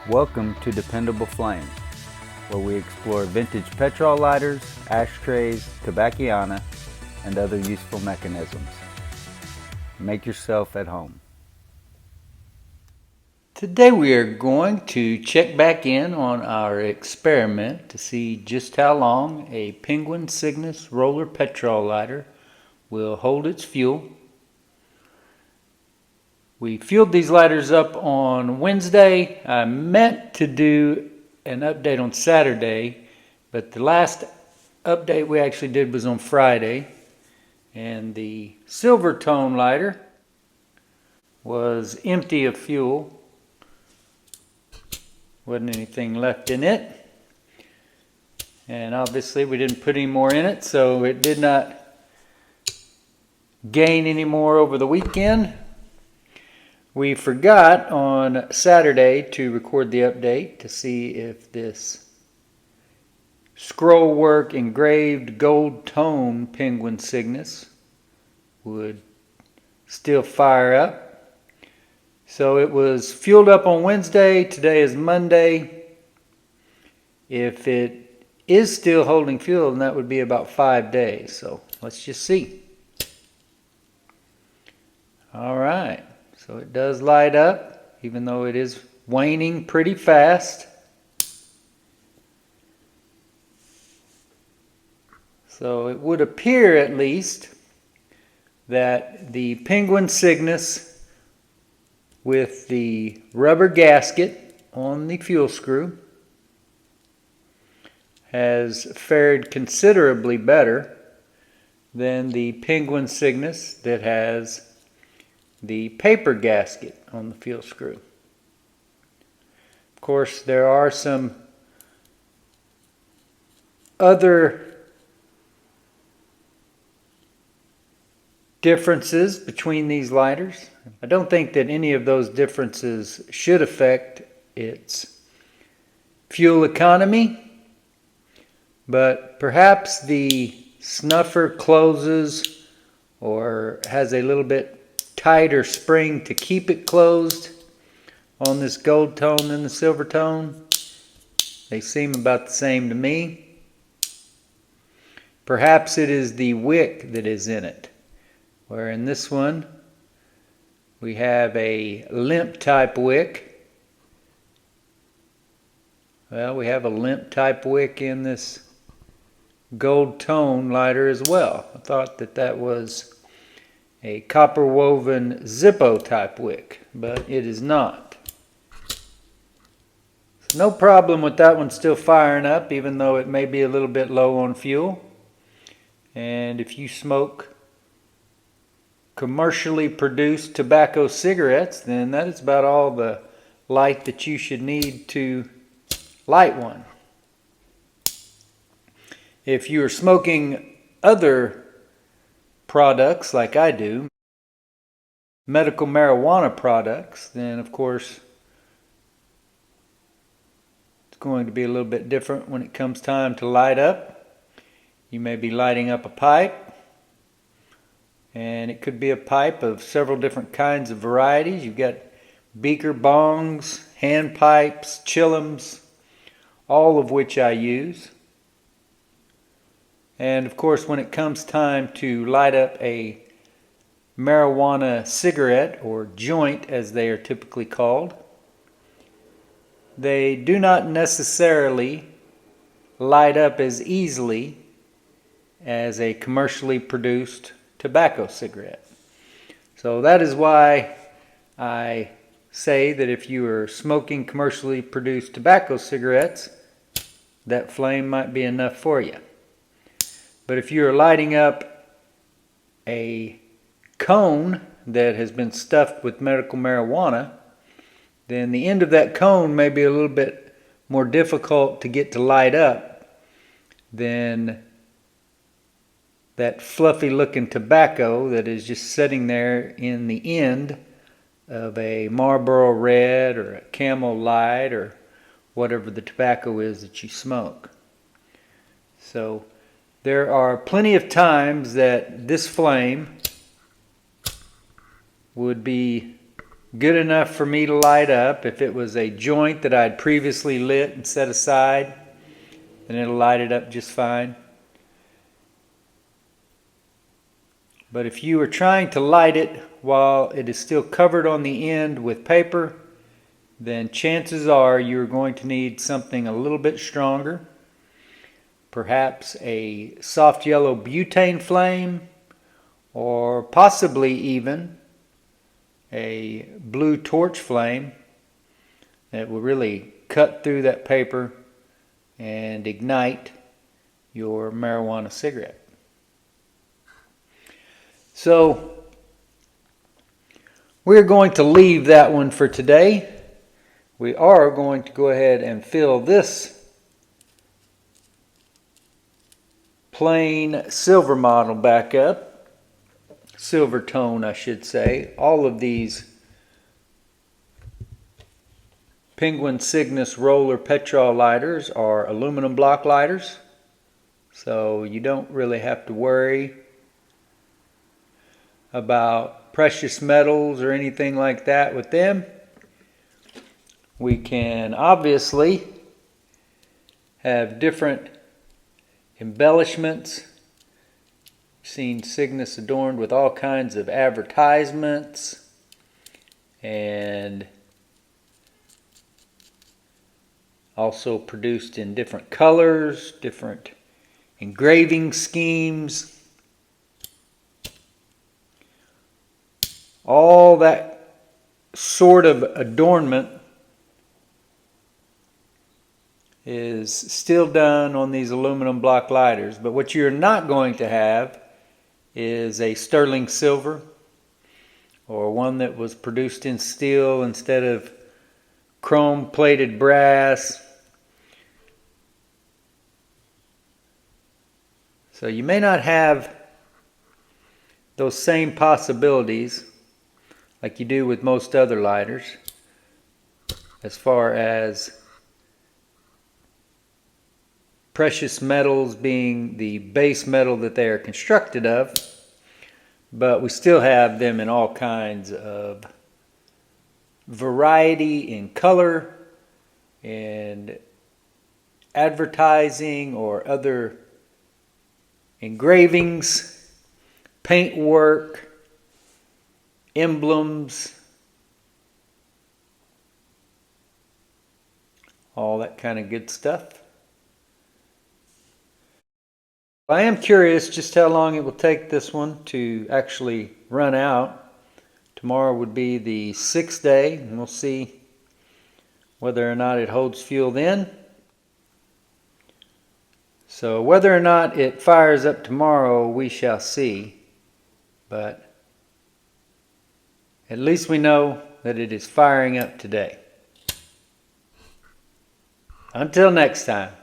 Welcome to Dependable Flame, where we explore vintage petrol lighters, ashtrays, tobacconiana, and other useful mechanisms. Make yourself at home. Today we are going to check back in on our experiment to see just how long a Penguin Cygnus roller petrol lighter will hold its fuel. We fueled these lighters up on Wednesday. I meant to do an update on Saturday, but the last update we actually did was on Friday. And the silver tone lighter was empty of fuel. Wasn't anything left in it. And obviously we didn't put any more in it, so it did not gain any more over the weekend. We forgot on Saturday to record the update to see if this scroll work engraved gold tone Penguin Cygnus would still fire up. So it was fueled up on Wednesday. Today is Monday. If it is still holding fuel, then that would be about 5 days. So let's just see. All right. So it does light up, even though it is waning pretty fast. So it would appear, at least, that the Penguin Cygnus with the rubber gasket on the fuel screw has fared considerably better than the Penguin Cygnus that has the paper gasket on the fuel screw. Of course, there are some other differences between these lighters. I don't think that any of those differences should affect its fuel economy, but perhaps the snuffer closes or has a little bit tighter spring to keep it closed on this gold tone than the silver tone. They seem about the same to me. Perhaps it is the wick that is in it, where in this one we have a limp type wick. Well, we have a limp type wick in this gold tone lighter as well. I thought that that was a copper woven Zippo type wick, but it is not. So no problem with that one still firing up, even though it may be a little bit low on fuel. And if you smoke commercially produced tobacco cigarettes, then that is about all the light that you should need to light one. If you are smoking other products like I do, medical marijuana products, then of course it's going to be a little bit different when it comes time to light up. You may be lighting up a pipe, and it could be a pipe of several different kinds of varieties. You've got beaker bongs, hand pipes, chillums, all of which I use. And of course, when it comes time to light up a marijuana cigarette, or joint as they are typically called, they do not necessarily light up as easily as a commercially produced tobacco cigarette. So that is why I say that if you are smoking commercially produced tobacco cigarettes, that flame might be enough for you. But if you are lighting up a cone that has been stuffed with medical marijuana, then the end of that cone may be a little bit more difficult to get to light up than that fluffy looking tobacco that is just sitting there in the end of a Marlboro Red or a Camel Light or whatever the tobacco is that you smoke. So there are plenty of times that this flame would be good enough for me to light up. If it was a joint that I'd previously lit and set aside, then it'll light it up just fine. But if you are trying to light it while it is still covered on the end with paper, then chances are you're going to need something a little bit stronger. Perhaps a soft yellow butane flame, or possibly even a blue torch flame that will really cut through that paper and ignite your marijuana cigarette. So we're going to leave that one for today. We are going to go ahead and fill this plain silver model back up. Silver tone, I should say. All of these Penguin Cygnus roller petrol lighters are aluminum block lighters, so you don't really have to worry about precious metals or anything like that with them. We can obviously have different embellishments. I've seen Cygnus adorned with all kinds of advertisements and also produced in different colors, different engraving schemes. All that sort of adornment is still done on these aluminum block lighters, but what you're not going to have is a sterling silver or one that was produced in steel instead of chrome plated brass. So you may not have those same possibilities like you do with most other lighters as far as precious metals being the base metal that they are constructed of, but we still have them in all kinds of variety in color and advertising or other engravings, paintwork, emblems, all that kind of good stuff. I am curious just how long it will take this one to actually run out. Tomorrow would be the 6th day, and we'll see whether or not it holds fuel then. So whether or not it fires up tomorrow, we shall see. But at least we know that it is firing up today. Until next time.